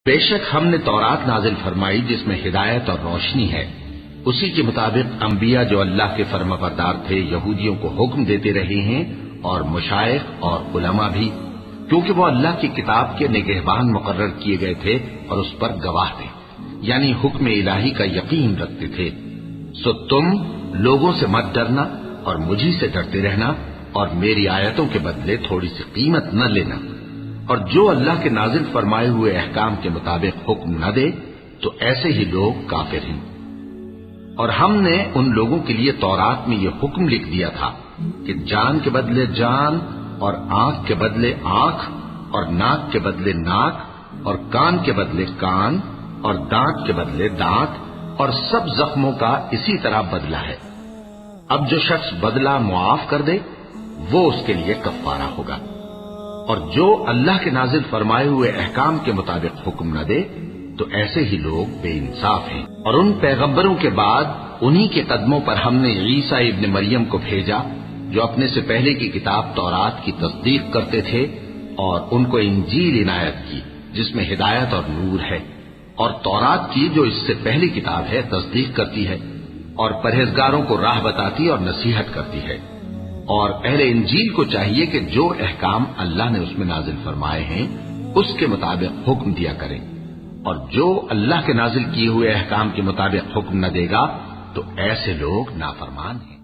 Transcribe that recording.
بے شک ہم نے تورات نازل فرمائی جس میں ہدایت اور روشنی ہے، اسی کے مطابق انبیاء جو اللہ کے فرمانبردار تھے یہودیوں کو حکم دیتے رہے ہیں، اور مشائخ اور علماء بھی، کیونکہ وہ اللہ کی کتاب کے نگہبان مقرر کیے گئے تھے اور اس پر گواہ تھے، یعنی حکم الہی کا یقین رکھتے تھے۔ سو تم لوگوں سے مت ڈرنا اور مجھی سے ڈرتے رہنا، اور میری آیتوں کے بدلے تھوڑی سی قیمت نہ لینا، اور جو اللہ کے نازل فرمائے ہوئے احکام کے مطابق حکم نہ دے تو ایسے ہی لوگ کافر ہیں۔ اور ہم نے ان لوگوں کے لیے تورات میں یہ حکم لکھ دیا تھا کہ جان کے بدلے جان، اور آنکھ کے بدلے آنکھ، اور ناک کے بدلے ناک، اور کان کے بدلے کان، اور دانت کے بدلے دانت، اور سب زخموں کا اسی طرح بدلہ ہے۔ اب جو شخص بدلہ معاف کر دے وہ اس کے لیے کفارہ ہوگا، اور جو اللہ کے نازل فرمائے ہوئے احکام کے مطابق حکم نہ دے تو ایسے ہی لوگ بے انصاف ہیں۔ اور ان پیغمبروں کے بعد انہی کے قدموں پر ہم نے عیسیٰ ابن مریم کو بھیجا جو اپنے سے پہلے کی کتاب تورات کی تصدیق کرتے تھے، اور ان کو انجیل عنایت کی جس میں ہدایت اور نور ہے، اور تورات کی جو اس سے پہلی کتاب ہے تصدیق کرتی ہے، اور پرہیزگاروں کو راہ بتاتی اور نصیحت کرتی ہے۔ اور اہل انجیل کو چاہیے کہ جو احکام اللہ نے اس میں نازل فرمائے ہیں اس کے مطابق حکم دیا کریں، اور جو اللہ کے نازل کیے ہوئے احکام کے مطابق حکم نہ دے گا تو ایسے لوگ نافرمان ہیں۔